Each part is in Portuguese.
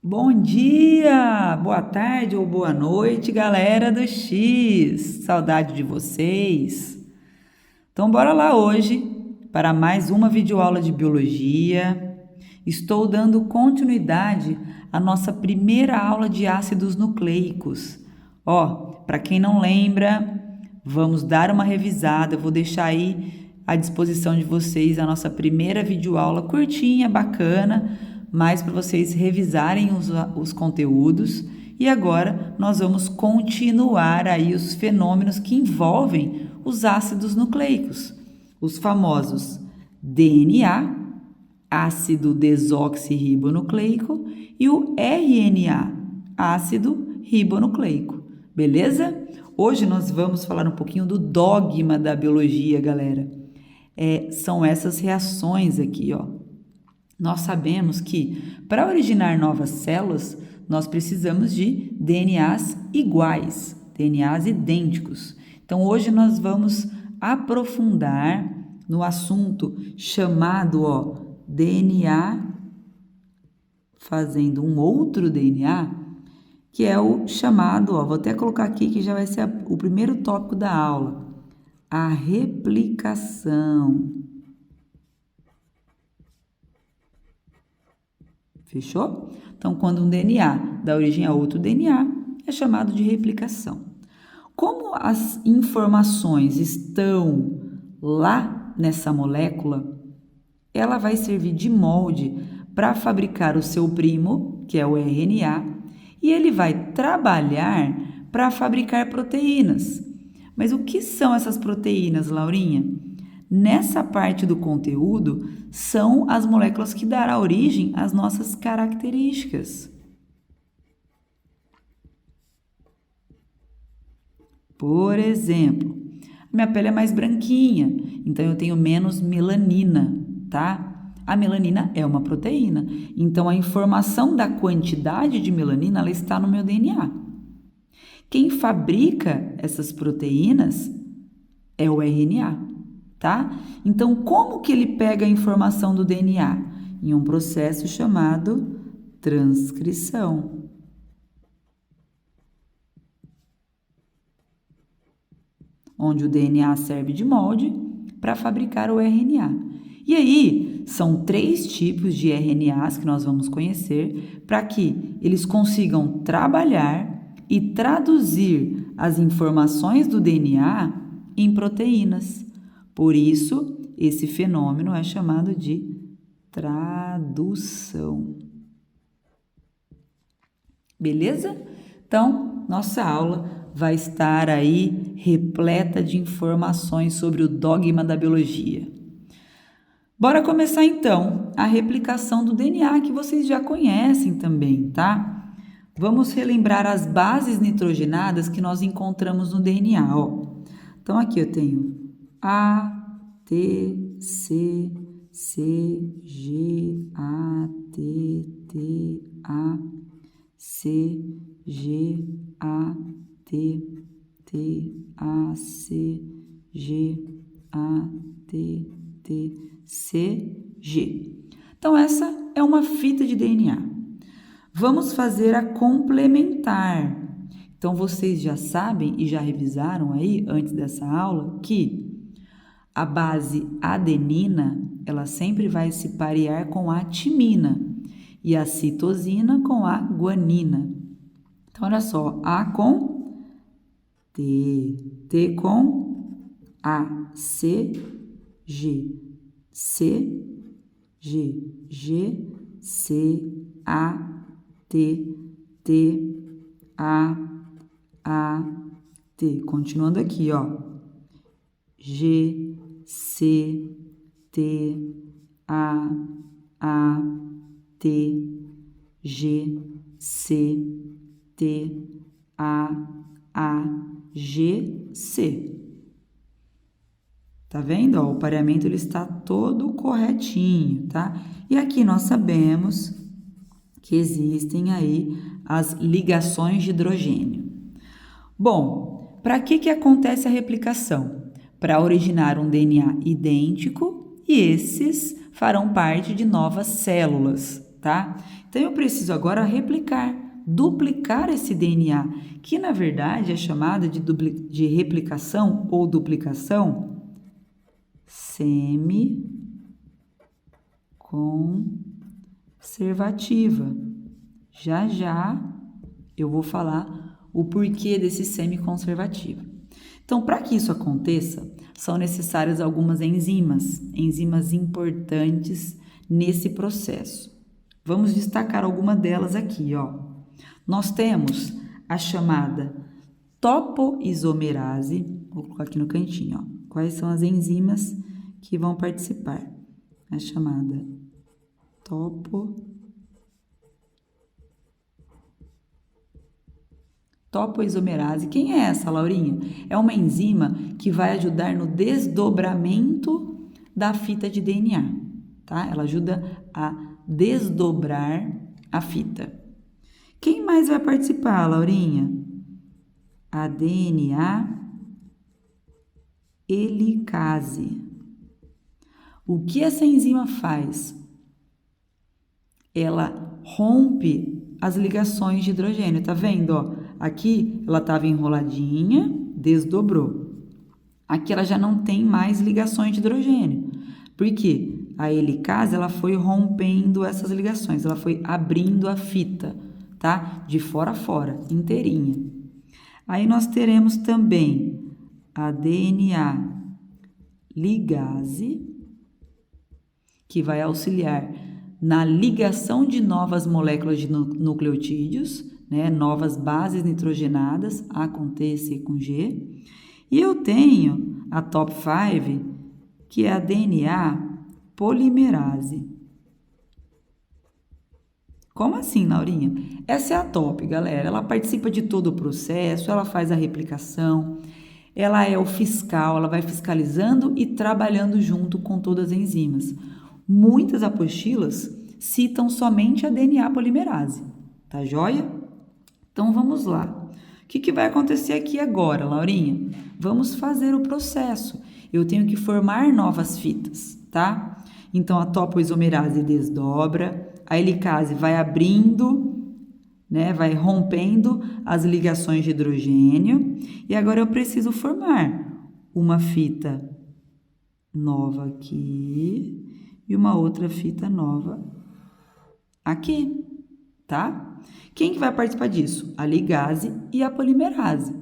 Bom dia, boa tarde ou boa noite, galera do X. Saudade de vocês. Então, bora lá hoje para mais uma videoaula de biologia. Estou dando continuidade à nossa primeira aula de ácidos nucleicos. Para quem não lembra, vamos dar uma revisada. Eu vou deixar aí à disposição de vocês a nossa primeira videoaula curtinha, bacana, mas para vocês revisarem os conteúdos. E agora nós vamos continuar aí os fenômenos que envolvem os ácidos nucleicos, os famosos DNA, ácido desoxirribonucleico, e o RNA, ácido ribonucleico. Beleza? Hoje nós vamos falar um pouquinho do dogma da biologia, galera. São essas reações aqui, ó. Nós sabemos que para originar novas células, nós precisamos de DNAs iguais, DNAs idênticos. Então, hoje nós vamos aprofundar no assunto chamado DNA fazendo um outro DNA, que é o chamado, vou até colocar aqui que já vai ser o primeiro tópico da aula, a replicação. Fechou? Então, quando um DNA dá origem a outro DNA, é chamado de replicação. Como as informações estão lá nessa molécula, ela vai servir de molde para fabricar o seu primo, que é o RNA, e ele vai trabalhar para fabricar proteínas. Mas o que são essas proteínas, Laurinha? Nessa parte do conteúdo, são as moléculas que darão origem às nossas características. Por exemplo, minha pele é mais branquinha, então eu tenho menos melanina, tá? A melanina é uma proteína, então a informação da quantidade de melanina ela está no meu DNA. Quem fabrica essas proteínas é o RNA. Tá? Então, como que ele pega a informação do DNA? Em um processo chamado transcrição. Onde o DNA serve de molde para fabricar o RNA. E aí, são 3 tipos de RNAs que nós vamos conhecer para que eles consigam trabalhar e traduzir as informações do DNA em proteínas. Por isso, esse fenômeno é chamado de tradução. Beleza? Então, nossa aula vai estar aí repleta de informações sobre o dogma da biologia. Bora começar então a replicação do DNA que vocês já conhecem também, tá? Vamos relembrar as bases nitrogenadas que nós encontramos no DNA, Então, aqui eu tenho A, T, C, C, G, A, T, T, A, C, G, A, T, T, A, C, G, A, T, T, C, G. Então, essa é uma fita de DNA. Vamos fazer a complementar. Então, vocês já sabem e já revisaram aí, antes dessa aula, que a base adenina, ela sempre vai se parear com a timina e a citosina com a guanina. Então, olha só, A com T, T com A, C, G, C, G, G, C, A, T, T, A, T. Continuando aqui, G, C, T, A, T, G, C, T, A, G, C. Tá vendo? O pareamento ele está todo corretinho, tá? E aqui nós sabemos que existem aí as ligações de hidrogênio. Bom, para que acontece a replicação? Para originar um DNA idêntico e esses farão parte de novas células. tá? Então, eu preciso agora replicar, duplicar esse DNA, que na verdade é chamada de replicação ou duplicação semi-conservativa. Já já eu vou falar o porquê desse semi-conservativa. Então, para que isso aconteça, são necessárias algumas enzimas importantes nesse processo. Vamos destacar alguma delas aqui, ó. Nós temos a chamada topoisomerase, vou colocar aqui no cantinho, ó. Quais são as enzimas que vão participar? A chamada topoisomerase. Quem é essa, Laurinha? É uma enzima que vai ajudar no desdobramento da fita de DNA, tá? Ela ajuda a desdobrar a fita. Quem mais vai participar, Laurinha? A DNA helicase. O que essa enzima faz? Ela rompe as ligações de hidrogênio, tá vendo, ó? Aqui ela estava enroladinha, desdobrou. Aqui ela já não tem mais ligações de hidrogênio. Por quê? A helicase, ela foi rompendo essas ligações, ela foi abrindo a fita, tá? De fora a fora, inteirinha. Aí nós teremos também a DNA ligase, que vai auxiliar na ligação de novas moléculas de nucleotídeos, né, novas bases nitrogenadas, A com T, C com G. E eu tenho a top 5, que é a DNA polimerase. Como assim, Laurinha? Essa é a top, galera. Ela participa de todo o processo, ela faz a replicação, ela é o fiscal, ela vai fiscalizando e trabalhando junto com todas as enzimas. Muitas apostilas citam somente a DNA polimerase, tá joia? Então, vamos lá. O que vai acontecer aqui agora, Laurinha? Vamos fazer o processo. Eu tenho que formar novas fitas, tá? Então, a topoisomerase desdobra, a helicase vai abrindo, né? Vai rompendo as ligações de hidrogênio. E agora eu preciso formar uma fita nova aqui e uma outra fita nova aqui, tá? Quem que vai participar disso? A ligase e a polimerase.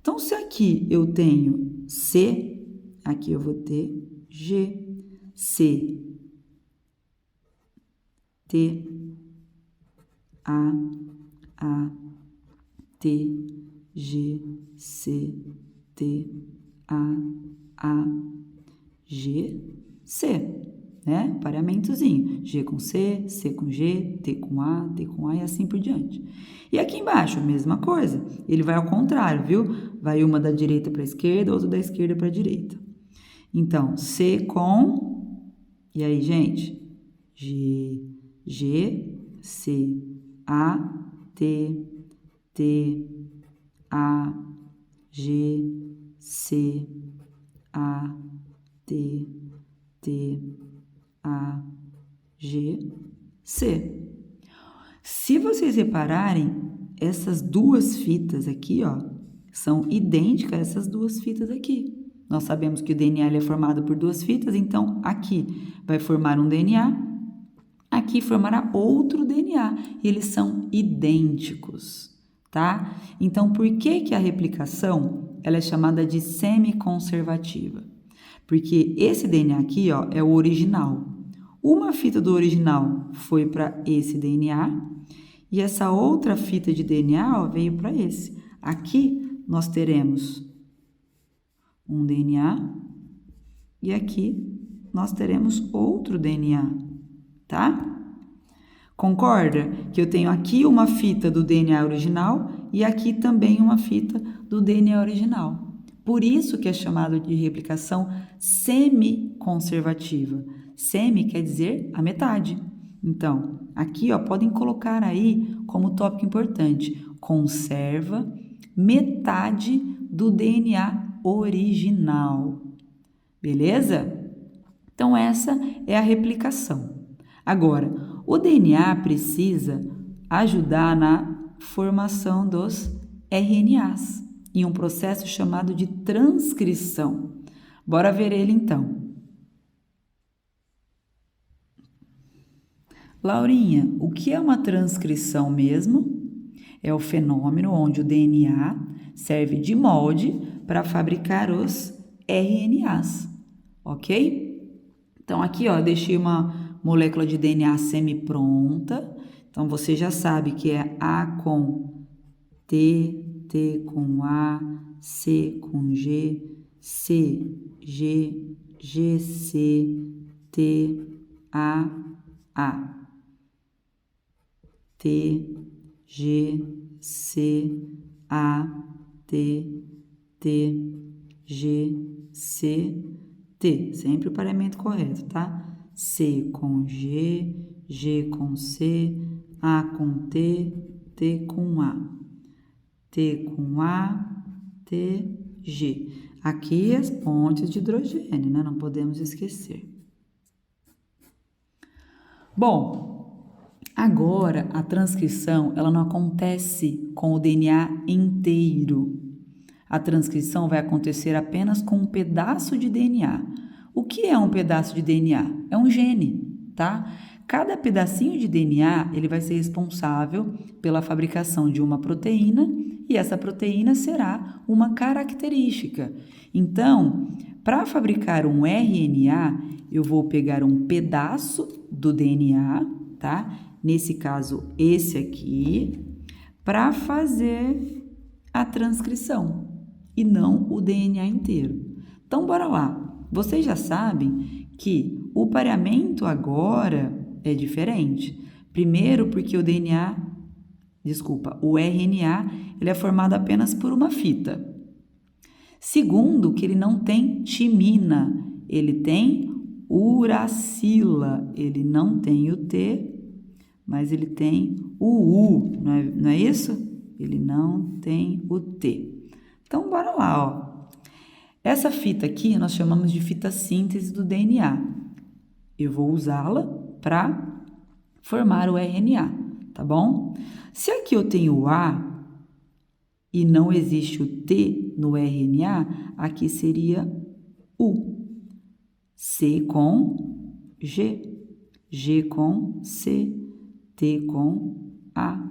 Então, se aqui eu tenho C, aqui eu vou ter G, C, T, A, T, G, C, T, A, G, C. Né? Pareamentozinho, G com C, C com G, T com A e assim por diante. E aqui embaixo, a mesma coisa. Ele vai ao contrário, viu? Vai uma da direita para a esquerda, outra da esquerda para a direita. Então, C com... E aí, gente? G, C, A, T, A, G, C, A, T, A, G, C. Se vocês repararem, essas duas fitas aqui, ó, são idênticas a essas duas fitas aqui. Nós sabemos que o DNA é formado por duas fitas, então aqui vai formar um DNA, aqui formará outro DNA, e eles são idênticos, tá? Então, por que a replicação ela é chamada de semi-conservativa? Porque esse DNA aqui, ó, é o original. Uma fita do original foi para esse DNA e essa outra fita de DNA, ó, veio para esse. Aqui nós teremos um DNA e aqui nós teremos outro DNA, tá? Concorda que eu tenho aqui uma fita do DNA original e aqui também uma fita do DNA original. Por isso que é chamado de replicação semi-conservativa. Semi quer dizer a metade. Então, aqui, ó, podem colocar aí como tópico importante, conserva metade do DNA original. Beleza? Então, essa é a replicação. Agora, O DNA precisa ajudar na formação dos RNAs, em um processo chamado de transcrição. Bora ver ele então. Laurinha, o que é uma transcrição mesmo? É o fenômeno onde o DNA serve de molde para fabricar os RNAs, ok? Então, aqui, ó, eu deixei uma molécula de DNA semi-pronta. Então, você já sabe que é A com T, T com A, C com G, C, G, GC, T, A, T, G, C, A, T, T, G, C, T. Sempre o pareamento correto, tá? C com G, G com C, A com T, T com A. T com A, T, G. Aqui as pontes de hidrogênio, né? Não podemos esquecer. Bom, agora a transcrição ela não acontece com o DNA inteiro. A transcrição vai acontecer apenas com um pedaço de DNA. O que é um pedaço de DNA? É um gene, tá? Cada pedacinho de DNA ele vai ser responsável pela fabricação de uma proteína e essa proteína será uma característica. Então, para fabricar um RNA, eu vou pegar um pedaço do DNA, tá? Nesse caso, esse aqui, para fazer a transcrição e não o DNA inteiro. Então, bora lá. Vocês já sabem que o pareamento agora é diferente. Primeiro, porque o RNA, ele é formado apenas por uma fita. Segundo, que ele não tem timina, ele tem uracila, ele não tem o T, mas ele tem o U, não é isso? Ele não tem o T. Então, bora lá, ó. Essa fita aqui nós chamamos de fita síntese do DNA. Eu vou usá-la para formar o RNA, tá bom? Se aqui eu tenho o A e não existe o T no RNA, aqui seria U. C com G, G com C, T com A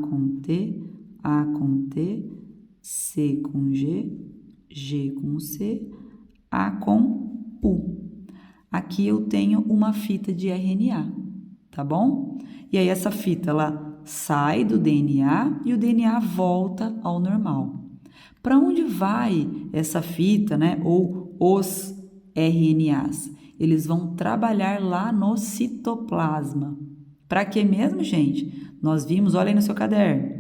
com T, A com T, C com G, G com C, A com U. Aqui eu tenho uma fita de RNA, tá bom? E aí essa fita, ela sai do DNA e o DNA volta ao normal. Para onde vai essa fita, né? Ou os RNAs? Eles vão trabalhar lá no citoplasma. Para que mesmo, gente? Nós vimos, olha aí no seu caderno.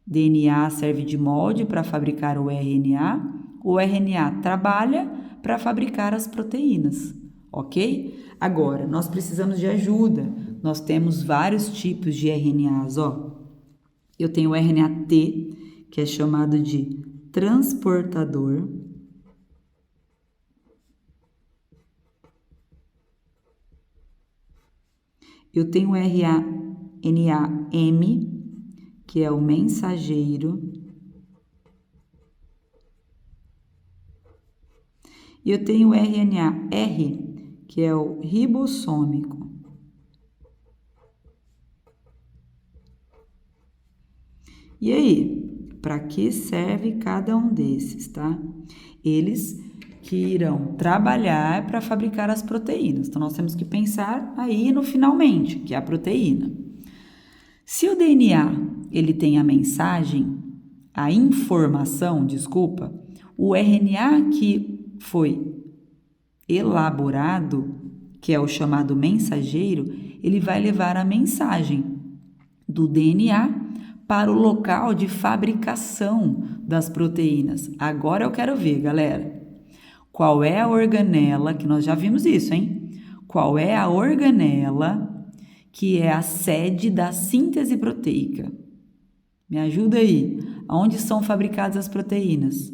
DNA serve de molde para fabricar o RNA. O RNA trabalha para fabricar as proteínas, ok? Agora, nós precisamos de ajuda. Nós temos vários tipos de RNAs, ó. Eu tenho o RNA-T, que é chamado de transportador. Eu tenho o RNA-M, que é o mensageiro. E eu tenho o RNA-R, que é o ribossômico. E aí, para que serve cada um desses, tá? Eles que irão trabalhar para fabricar as proteínas. Então, nós temos que pensar aí no finalmente, que é a proteína. Se o DNA, ele tem a mensagem, a informação, o RNA que foi elaborado, que é o chamado mensageiro, ele vai levar a mensagem do DNA para o local de fabricação das proteínas. Agora eu quero ver, galera, qual é a organela, que nós já vimos isso, hein? Qual é a organela que é a sede da síntese proteica? Me ajuda aí. Onde são fabricadas as proteínas?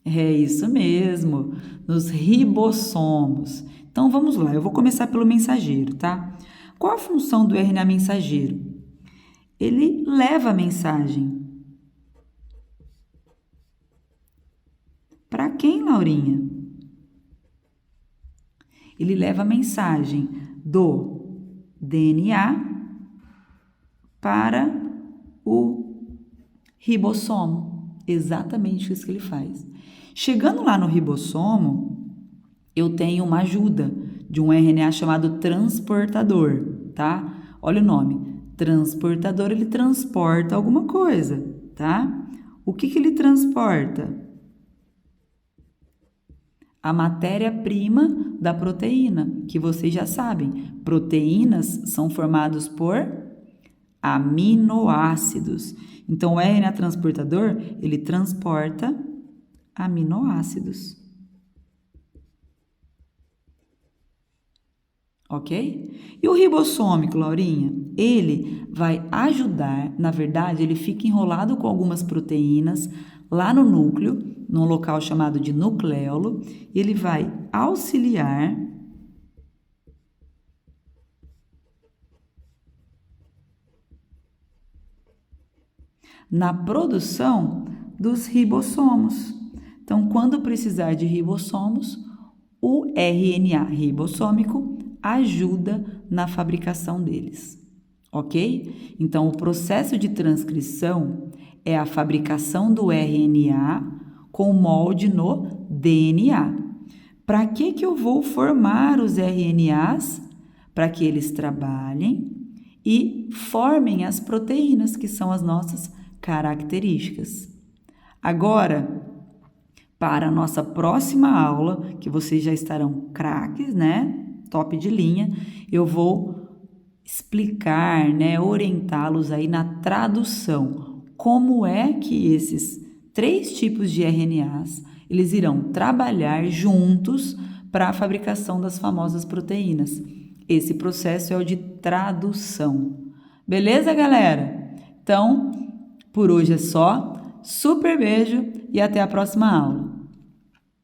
É isso mesmo, nos ribossomos. Então, vamos lá. Eu vou começar pelo mensageiro, tá? Qual a função do RNA mensageiro? Ele leva a mensagem. Para quem, Laurinha? Ele leva a mensagem do DNA para o ribossomo. Exatamente isso que ele faz. Chegando lá no ribossomo, eu tenho uma ajuda de um RNA chamado transportador, tá? Olha o nome. Transportador, ele transporta alguma coisa, tá? O que ele transporta? A matéria-prima da proteína, que vocês já sabem. Proteínas são formadas por aminoácidos. Então, o RNA transportador, ele transporta aminoácidos. Ok? E o ribossômico, Laurinha? Ele vai ajudar, na verdade, ele fica enrolado com algumas proteínas lá no núcleo, num local chamado de nucleolo, e ele vai auxiliar na produção dos ribossomos. Então, quando precisar de ribossomos, o RNA ribossômico ajuda na fabricação deles, ok? Então, o processo de transcrição é a fabricação do RNA com molde no DNA. Para que eu vou formar os RNAs? Para que eles trabalhem e formem as proteínas, que são as nossas características. Agora, para a nossa próxima aula, que vocês já estarão craques, né? Top de linha, eu vou explicar, né? Orientá-los aí na tradução. Como é que esses 3 tipos de RNAs, eles irão trabalhar juntos para a fabricação das famosas proteínas. Esse processo é o de tradução. Beleza, galera? Então, por hoje é só. Super beijo e até a próxima aula.